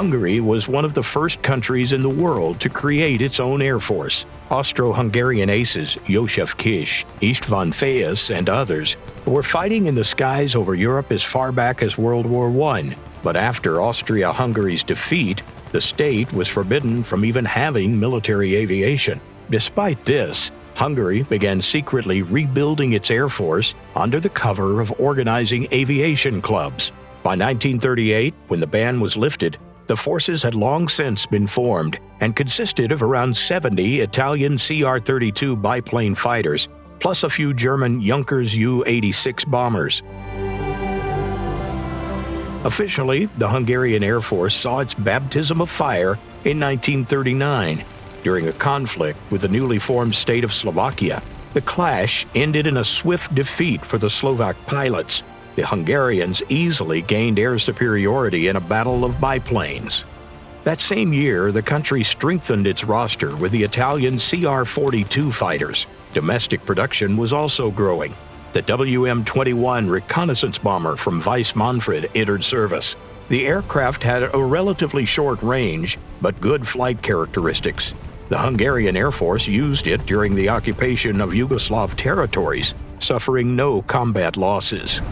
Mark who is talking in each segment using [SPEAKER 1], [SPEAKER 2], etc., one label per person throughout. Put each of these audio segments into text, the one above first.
[SPEAKER 1] Hungary was one of the first countries in the world to create its own air force. Austro-Hungarian aces József Kiss, István Féjes, and others were fighting in the skies over Europe as far back as World War I. But after Austria-Hungary's defeat, the state was forbidden from even having military aviation. Despite this, Hungary began secretly rebuilding its air force under the cover of organizing aviation clubs. By 1938, when the ban was lifted, the forces had long since been formed and consisted of around 70 Italian CR-32 biplane fighters, plus a few German Junkers Ju-86 bombers. Officially, the Hungarian Air Force saw its baptism of fire in 1939, during a conflict with the newly formed state of Slovakia. The clash ended in a swift defeat for the Slovak pilots. The Hungarians easily gained air superiority in a battle of biplanes. That same year, the country strengthened its roster with the Italian CR-42 fighters. Domestic production was also growing. The WM-21 reconnaissance bomber from Vice Manfred entered service. The aircraft had a relatively short range, but good flight characteristics. The Hungarian Air Force used it during the occupation of Yugoslav territories, suffering no combat losses.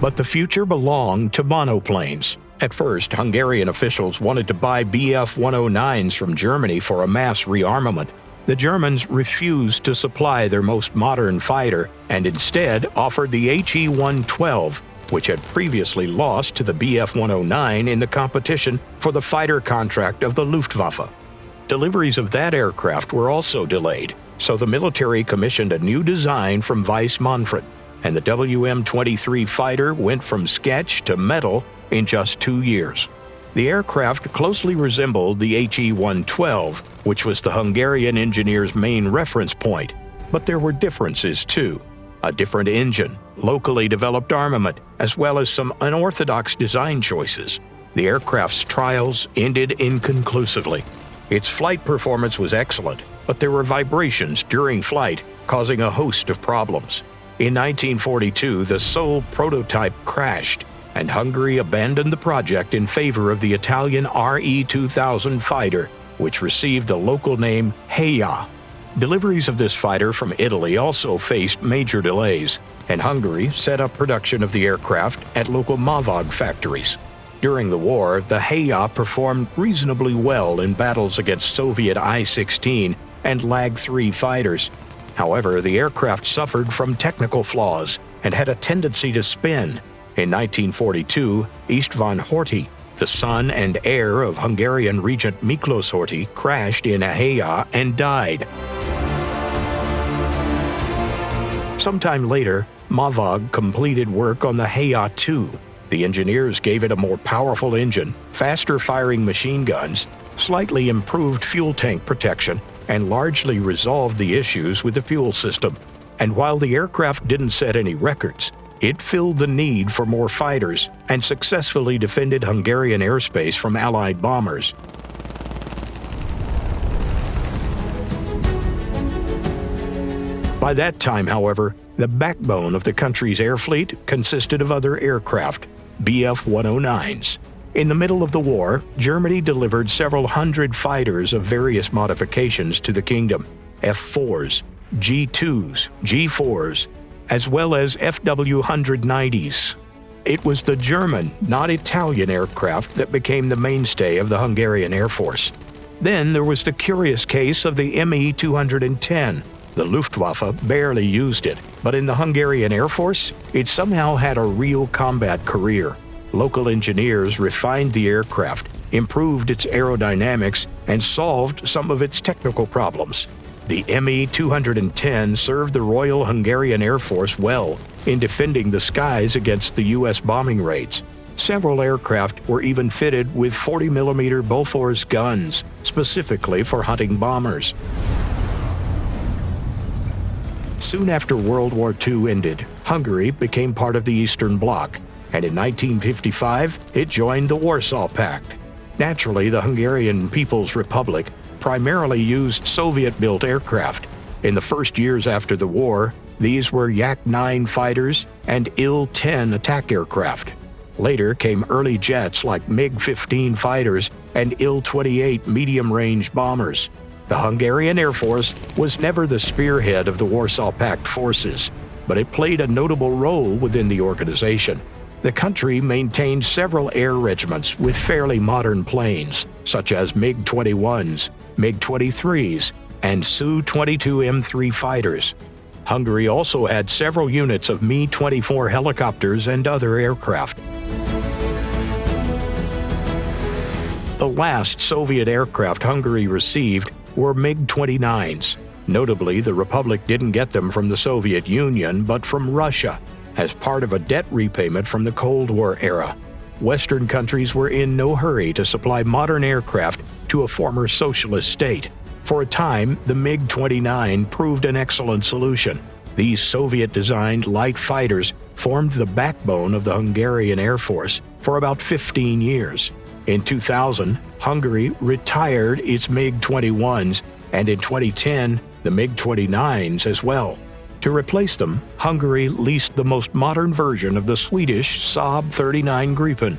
[SPEAKER 1] But the future belonged to monoplanes. At first, Hungarian officials wanted to buy Bf-109s from Germany for a mass rearmament. The Germans refused to supply their most modern fighter and instead offered the He-112, which had previously lost to the Bf-109 in the competition for the fighter contract of the Luftwaffe. Deliveries of that aircraft were also delayed, so the military commissioned a new design from Vice Manfred, and the WM-23 fighter went from sketch to metal in just 2 years. The aircraft closely resembled the He-112, which was the Hungarian engineer's main reference point, but there were differences too. A different engine, locally developed armament, as well as some unorthodox design choices. The aircraft's trials ended inconclusively. Its flight performance was excellent, but there were vibrations during flight, causing a host of problems. In 1942, the sole prototype crashed, and Hungary abandoned the project in favor of the Italian RE-2000 fighter, which received the local name Heja. Deliveries of this fighter from Italy also faced major delays, and Hungary set up production of the aircraft at local Mavag factories. During the war, the Heja performed reasonably well in battles against Soviet I-16 and Lag-3 fighters. However, the aircraft suffered from technical flaws and had a tendency to spin. In 1942, István Horthy, the son and heir of Hungarian regent Miklós Horthy, crashed in a Heja and died. Sometime later, Mavag completed work on the Heja-2. The engineers gave it a more powerful engine, faster-firing machine guns, slightly improved fuel tank protection, and largely resolved the issues with the fuel system. And while the aircraft didn't set any records, it filled the need for more fighters and successfully defended Hungarian airspace from Allied bombers. By that time, however, the backbone of the country's air fleet consisted of other aircraft, Bf-109s. In the middle of the war, Germany delivered several hundred fighters of various modifications to the kingdom, F-4s, G-2s, G-4s, as well as FW-190s. It was the German, not Italian aircraft that became the mainstay of the Hungarian Air Force. Then there was the curious case of the Me-210. The Luftwaffe barely used it, but in the Hungarian Air Force, it somehow had a real combat career. Local engineers refined the aircraft, improved its aerodynamics, and solved some of its technical problems. The Me-210 served the Royal Hungarian Air Force well in defending the skies against the U.S. bombing raids. Several aircraft were even fitted with 40mm Bofors guns, specifically for hunting bombers. Soon after World War II ended, Hungary became part of the Eastern Bloc, and in 1955 it joined the Warsaw Pact. Naturally, the Hungarian People's Republic primarily used Soviet-built aircraft. In the first years after the war, these were Yak-9 fighters and Il-10 attack aircraft. Later came early jets like MiG-15 fighters and Il-28 medium-range bombers. The Hungarian Air Force was never the spearhead of the Warsaw Pact forces, but it played a notable role within the organization. The country maintained several air regiments with fairly modern planes, such as MiG-21s, MiG-23s, and Su-22M3 fighters. Hungary also had several units of Mi-24 helicopters and other aircraft. The last Soviet aircraft Hungary received were MiG-29s. Notably, the Republic didn't get them from the Soviet Union, but from Russia, as part of a debt repayment from the Cold War era. Western countries were in no hurry to supply modern aircraft to a former socialist state. For a time, the MiG-29 proved an excellent solution. These Soviet-designed light fighters formed the backbone of the Hungarian Air Force for about 15 years. In 2000, Hungary retired its MiG-21s, and in 2010, the MiG-29s as well. To replace them, Hungary leased the most modern version of the Swedish Saab 39 Gripen.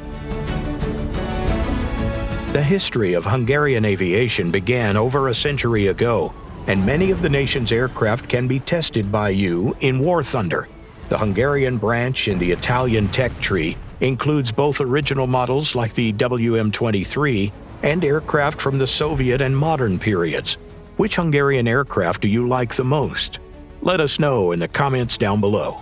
[SPEAKER 1] The history of Hungarian aviation began over a century ago, and many of the nation's aircraft can be tested by you in War Thunder. The Hungarian branch in the Italian tech tree includes both original models like the WM-23 and aircraft from the Soviet and modern periods. Which Hungarian aircraft do you like the most? Let us know in the comments down below.